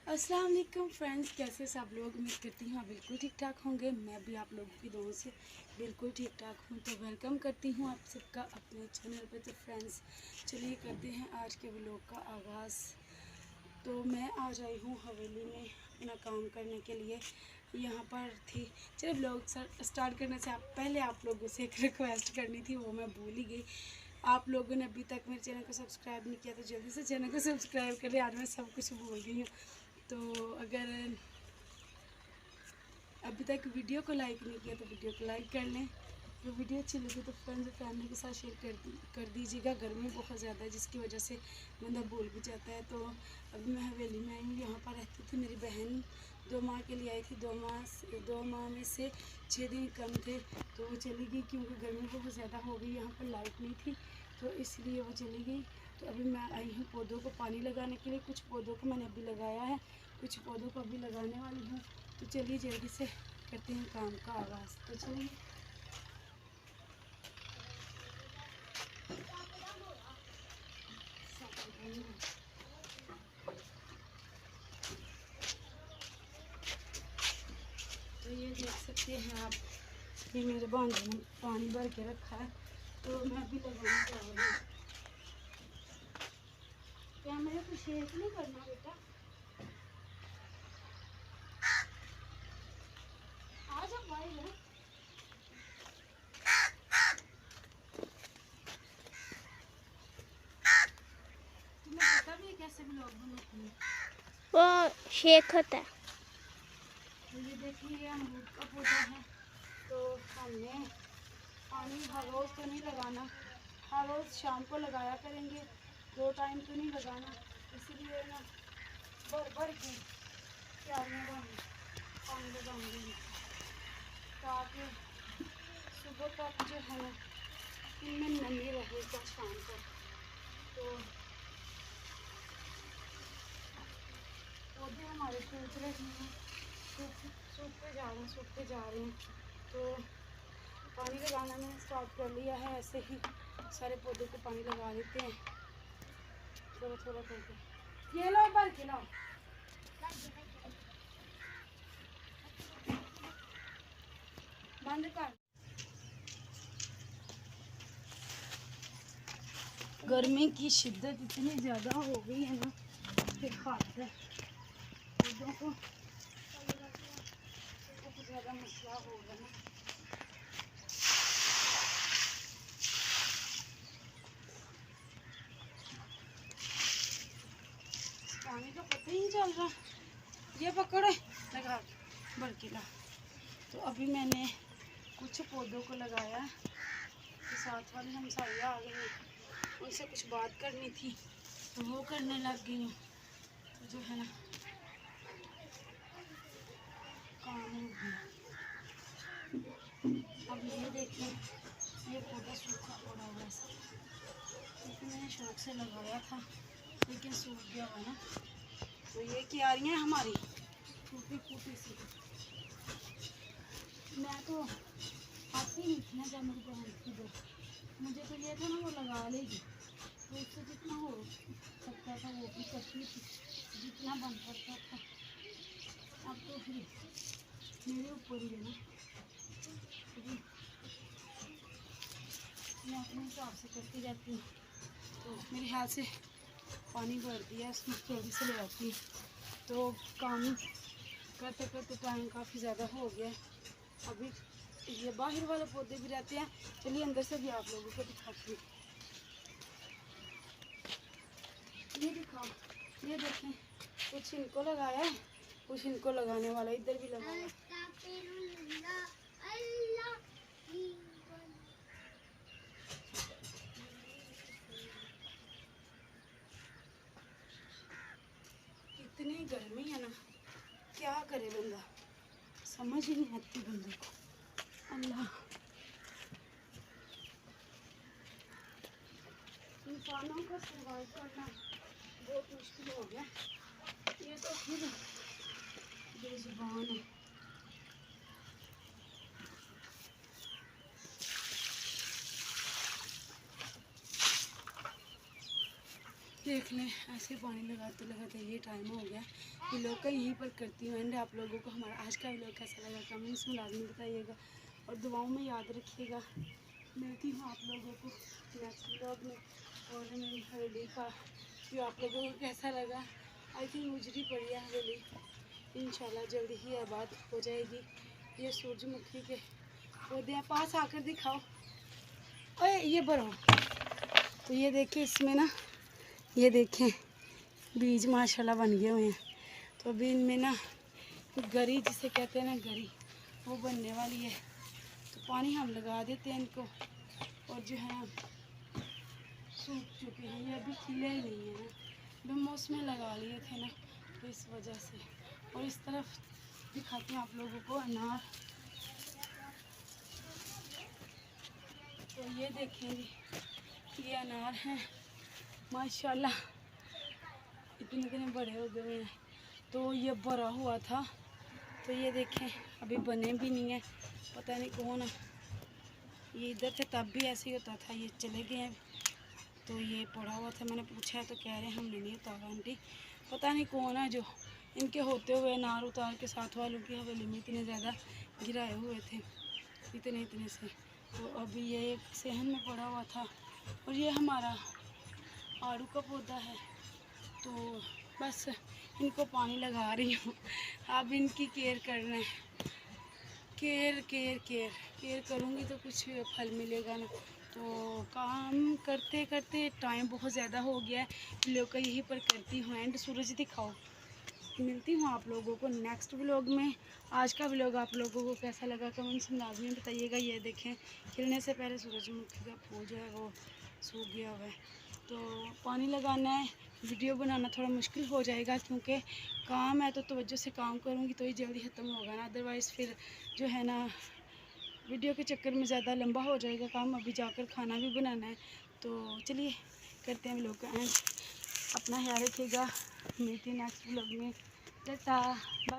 अस्सलाम वालेकुम फ्रेंड्स, कैसे सब लोग? उम्मीद करती हूँ आप बिल्कुल ठीक ठाक होंगे। मैं भी आप लोगों की दुआओं से बिल्कुल ठीक ठाक हूँ। तो वेलकम करती हूँ आप सबका अपने चैनल पर। तो फ्रेंड्स चलिए करते हैं आज के व्लॉग का आगाज़। तो मैं आज आई हूँ हवेली में अपना काम करने के लिए। यहाँ पर थी, चलिए व्लॉग स्टार्ट करने से पहले आप लोगों से एक रिक्वेस्ट करनी थी, वो मैं भूल ही गई। आप लोगों ने अभी तक मेरे चैनल को सब्सक्राइब नहीं किया तो जल्दी से चैनल को सब्सक्राइब करें। आज मैं सब कुछ भूल गई हूँ। तो अगर अभी तक वीडियो को लाइक नहीं किया तो वीडियो को लाइक कर लें। जो वीडियो अच्छी लगी तो फ्रेंड्स और फैमिली के साथ शेयर कर दीजिएगा। गर्मी बहुत ज़्यादा है जिसकी वजह से बंदा भूल भी जाता है। तो अभी मैं हवेली में आई हूँ। यहाँ पर रहती थी मेरी बहन, 2 माह के लिए आई थी। 2 माह में से 6 दिन कम थे तो वो चली गई, क्योंकि गर्मी बहुत ज़्यादा हो गई। यहाँ पर लाइट नहीं थी तो इसलिए वो चली गई। तो अभी मैं आई हूँ पौधों को पानी लगाने के लिए। कुछ पौधों को मैंने अभी लगाया है, कुछ पौधों को अभी लगाने वाली हूँ। तो चलिए जल्दी से करते हैं काम का आगाज़। तो चलिए तो ये देख सकते हैं आप, ये मेरे भांजे में पानी भर के रखा है तो मैं भी लगाने जा रही हूँ। क्या मेरे को शेक नहीं करना बेटा? आ जाओ भाई है। तुम्हें पता भी है कैसे ब्लॉग बनाती है? वो शेक होता है। तो ये देखिए ये अमरूद का पौधा है। तो हमने पानी हर रोज़ तो नहीं लगाना, हर रोज़ शाम को लगाया करेंगे, 2 टाइम तो नहीं लगाना। इसलिए ना भर भर के क्यारियाँ पानी लगाऊंगी ताकि सुबह तक जो है ना इनमें नमी रहेगा शाम को। तो पौधे हमारे सूख रहे हैं, सूखते जा रहे हैं। तो पानी लगाना मैंने स्टार्ट कर लिया है। ऐसे ही सारे पौधों को पानी लगा देते हैं थोड़ा थोड़ा करके। ये लो भर के लाओ। बंद कर। गर्मी की शिद्दत इतनी ज़्यादा हो गई है ना, फिर हाथ है पौधों को बहुत ज़्यादा मसला होगा ना। पानी का पता ही नहीं चल रहा। ये पकड़े लगा भर के ला। तो अभी मैंने कुछ पौधों को लगाया है। तो साथ वाली हमसाइयाँ आ गई हैं, उनसे कुछ बात करनी थी तो वो करने लग गई हूँ। तो जो है ना काम हो गया। अब ये देखें, ये पौधा सूखा पड़ा हुआ है, क्योंकि मैंने शौक से लगाया था लेकिन सूख गया है ना। तो ये क्यारियाँ हमारी टूटी फूटी सी। मैं तो आती नहीं थी ना जब मेरी बहन थी तो मुझे तो ये था ना वो लगा लेगी, तो उससे जितना हो सकता था वो भी करती थी, जितना बन सकता था। अब तो फिर मेरे ऊपर ही है ना, तो मैं अपने हिसाब से करती रहती हूँ। तो मेरे हाथ से पानी भर दिया, इसमें जल्दी से ले आती हूँ। तो काम करते करते टाइम काफ़ी ज़्यादा हो गया। अभी ये बाहर वाले पौधे भी रहते हैं, चलिए अंदर से भी आप लोगों को दिखाती हूँ। ये दिखाओ, ये देखें, कुछ इनको लगाया है, कुछ इनको लगाने वाला, इधर भी लगाया। इतनी गर्मी है ना, क्या करे बंदा, समझ ही नहीं आती बंदे को। अल्लाह, इंसानों को सर्वाइव करना बहुत मुश्किल हो गया। ये तो फिर बेजुबान है। देख लें ऐसे पानी लगाते लगाते ये टाइम हो गया। व्लॉग का यहीं पर करती हूँ एंड आप लोगों को हमारा आज का व्लॉग कैसा लगा कमेंट्स में लाजमी बताइएगा और दुआओं में याद रखिएगा। मिलती हूँ आप लोगों को नेक्स्ट व्लॉग में। और मेरी हवेली का जो आप लोगों को कैसा लगा, आई थिंक उजड़ी पड़ी है हवेली, इंशाल्लाह जल्दी ही आबाद हो जाएगी। ये सूरजमुखी के पौधे हैं, पास आकर दिखाओ। ओए ये बड़ो, तो ये देखें इसमें ना, ये देखें बीज माशाल्लाह बन गए हुए हैं। तो अभी इनमें ना गरी जिसे कहते हैं ना, गरी वो बनने वाली है। तो पानी हम लगा देते हैं इनको और जो है सूख चुके हैं, ये अभी खिले ही नहीं है ना, बेमौसम लगा लिए थे ना तो इस वजह से। और इस तरफ दिखाते हैं आप लोगों को अनार। तो ये देखेंगे, ये अनार हैं माशाल्लाह, इतने इतने बड़े हो गए हैं। तो ये भरा हुआ था, तो ये देखें अभी बने भी नहीं है, पता नहीं कौन है। ये इधर थे तब भी ऐसे ही होता था, ये चले गए हैं। तो ये पड़ा हुआ था, मैंने पूछा है तो कह रहे हैं हमने नहीं उतारा आंटी, पता नहीं कौन है जो इनके होते हुए अनार उतार के साथ वालों की हवेली में इतने ज़्यादा गिराए हुए थे, इतने इतने से। तो अभी ये एक सहन में पड़ा हुआ था। और ये हमारा आड़ू का पौधा है, तो बस इनको पानी लगा रही हूँ। अब इनकी केयर करना है, केयर केयर केयर केयर करूँगी तो कुछ फल मिलेगा ना। तो काम करते करते टाइम बहुत ज़्यादा हो गया है, व्लॉग का यहीं पर करती हूँ एंड। सूरज दिखाओ। मिलती हूँ आप लोगों को नेक्स्ट व्लॉग में। आज का व्लॉग आप लोगों को कैसा लगा कमेंट्स में लाजमी बताइएगा। ये देखें खिलने से पहले सूरजमुखी का फूल जो है वो सूख गया हुआ है, तो पानी लगाना है। वीडियो बनाना थोड़ा मुश्किल हो जाएगा क्योंकि काम है, तो तवज्जो से काम करूँगी तो ही जल्दी ख़त्म होगा ना, अदरवाइज़ फिर जो है ना वीडियो के चक्कर में ज़्यादा लंबा हो जाएगा काम। अभी जाकर खाना भी बनाना है, तो चलिए करते हैं व्लॉग का एंड। अपना ख्याल रखिएगा, मिलती है नेक्स्ट व्लॉग में। Tata bye.